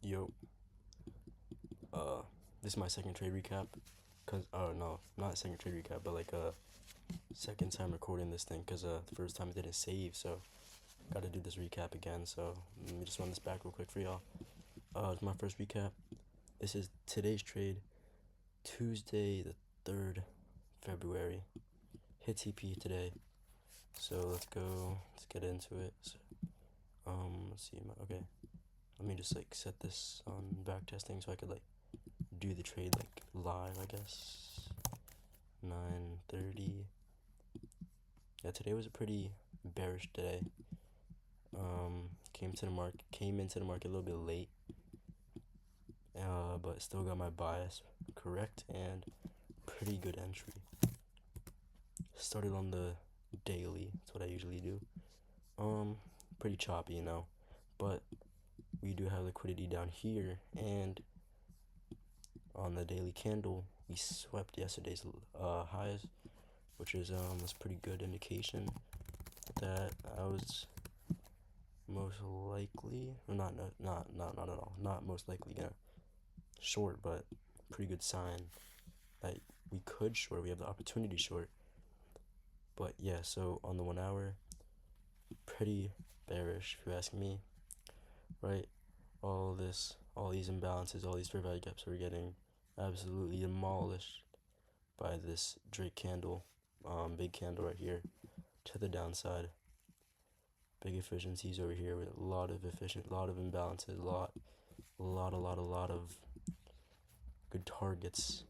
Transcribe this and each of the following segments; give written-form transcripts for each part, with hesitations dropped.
Yo, this is my second trade recap. No, not second trade recap, but like second time recording this thing, cause the first time it didn't save, so gotta do this recap again. So let me just run this back real quick for y'all. It's my first recap. This is today's trade, Tuesday the 3rd February. Hit TP today. So let's go. Let's get into it. So, let's see. Okay, let me just like set this on back testing so I could like do the trade like live, I guess. 9:30. Yeah, today was a pretty bearish day. Came into the market a little bit late, but still got my bias correct and pretty good entry. Started on the daily. That's what I usually do. Pretty choppy, but we do have liquidity down here, and on the daily candle, we swept yesterday's highs, which is was pretty good indication that I was most likely, or not at all, not most likely gonna short, but pretty good sign that we could short. We have the opportunity to short, but yeah. So on the 1 hour, pretty bearish if you ask me, right? All these imbalances, all these fair value gaps are getting absolutely demolished by this Drake candle, big candle right here to the downside. Big efficiencies over here with a lot of imbalances, a lot of good targets.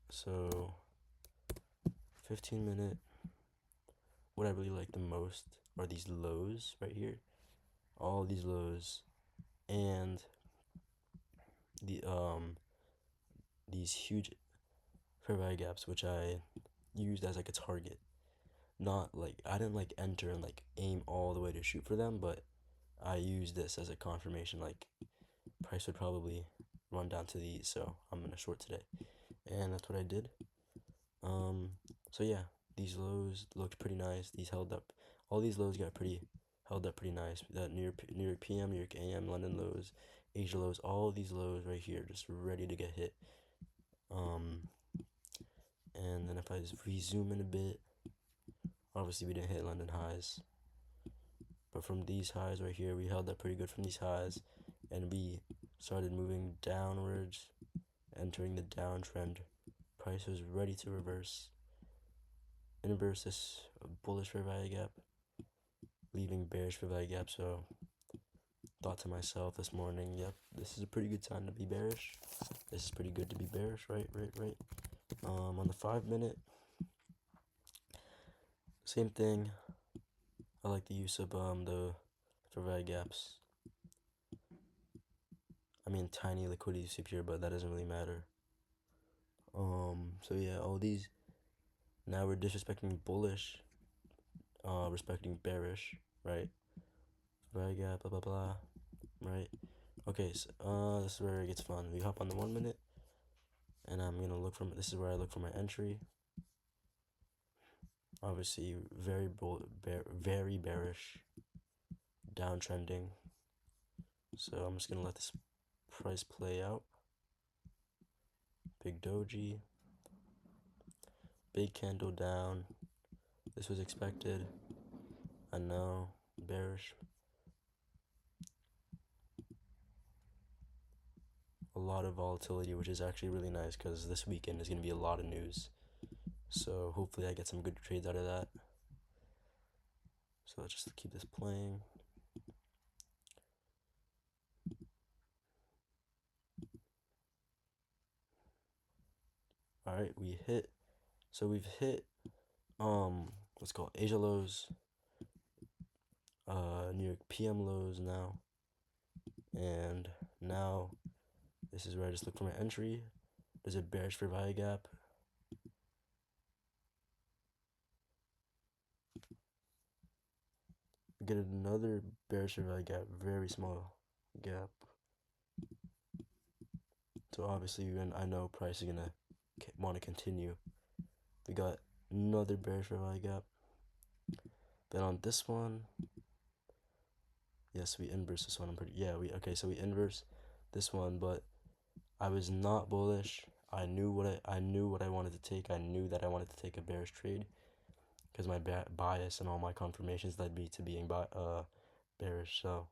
So 15-minute, what I really like the most are these lows right here. All these lows and these huge fair value gaps, which I used as like a target. Not like I didn't like enter and like aim all the way to shoot for them, but I used this as a confirmation. Like price would probably run down to these, so I'm gonna short today, and that's what I did. So yeah, these lows looked pretty nice. These held up. All these lows held up pretty nice. That New York PM, New York AM, London lows, Asia lows, all these lows right here, just ready to get hit. And then if I just rezoom in a bit, obviously we didn't hit London highs, but from these highs right here, we held up pretty good from these highs, and we started moving downwards, entering the downtrend. Price was ready to inverse this bullish fair value gap, leaving bearish fair value gap. So thought to myself this morning, yep, this is a pretty good time to be bearish. This is pretty good to be bearish, right. On the 5-minute, same thing. I like the use of the fair value gaps. I mean, tiny liquidity sweep here, but that doesn't really matter. So yeah, all these, now we're disrespecting bullish, respecting bearish, right? Fair value gap, blah blah blah, right? Okay, so this is where it gets fun. We hop on the 1 minute, and I'm gonna look from. This is where I look for my entry. Obviously, very bearish, downtrending. So I'm just gonna let this price play out. Big doji, big candle down. This was expected. I know, bearish. A lot of volatility, which is actually really nice because this weekend is gonna be a lot of news. So hopefully I get some good trades out of that. So let's just keep this playing. All right, we've hit what's called Asia lows, New York PM lows now, and now this is where I just look for my entry. There's a bearish fair value gap. Get another bearish fair value gap, very small gap. So obviously, I know price is gonna want to continue. We got another bearish fair value gap. Then on this one, Yes, we inverse this one. Okay, so we inverse this one, but I was not bullish. I knew what I wanted to take. I knew that I wanted to take a bearish trade because my bias and all my confirmations led me to being bearish. So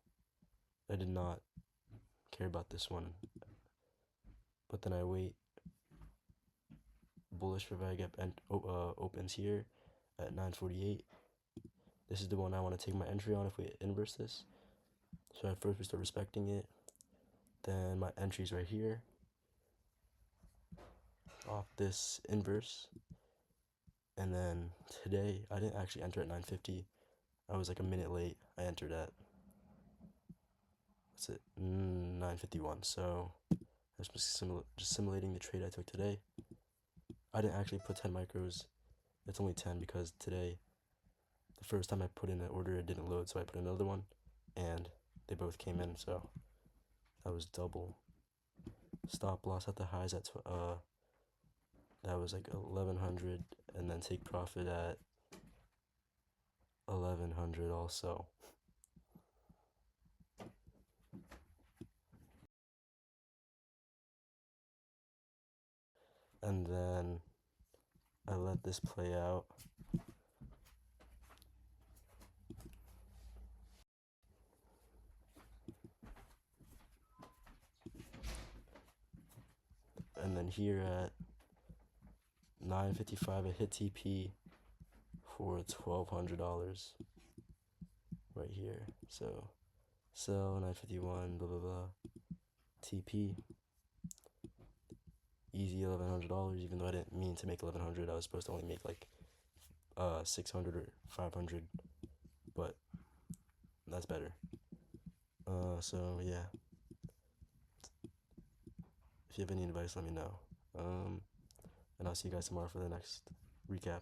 I did not care about this one. But then I wait bullish for VAGAP and opens here at 9:48. This is the one I want to take my entry on if we inverse this. So at first we start respecting it. Then my entry's right here off this inverse. And then today I didn't actually enter at 9:50. I was like a minute late. I entered at, what's it, 9:51. So just simulating the trade I took today. I didn't actually put 10 micros. It's only 10 because today, the first time I put in an order, it didn't load, so I put another one, and they both came in, so that was double. Stop loss at the highs at that was like 1100, and then take profit at 1100 also. And then I let this play out. And then here at 9:55, I hit TP for $1,200 right here. So sell 9:51, blah blah blah. TP, easy $1,100. Even though I didn't mean to make 1,100, I was supposed to only make like 600 or 500, but that's better. So yeah, if you have any advice, let me know. And I'll see you guys tomorrow for the next recap.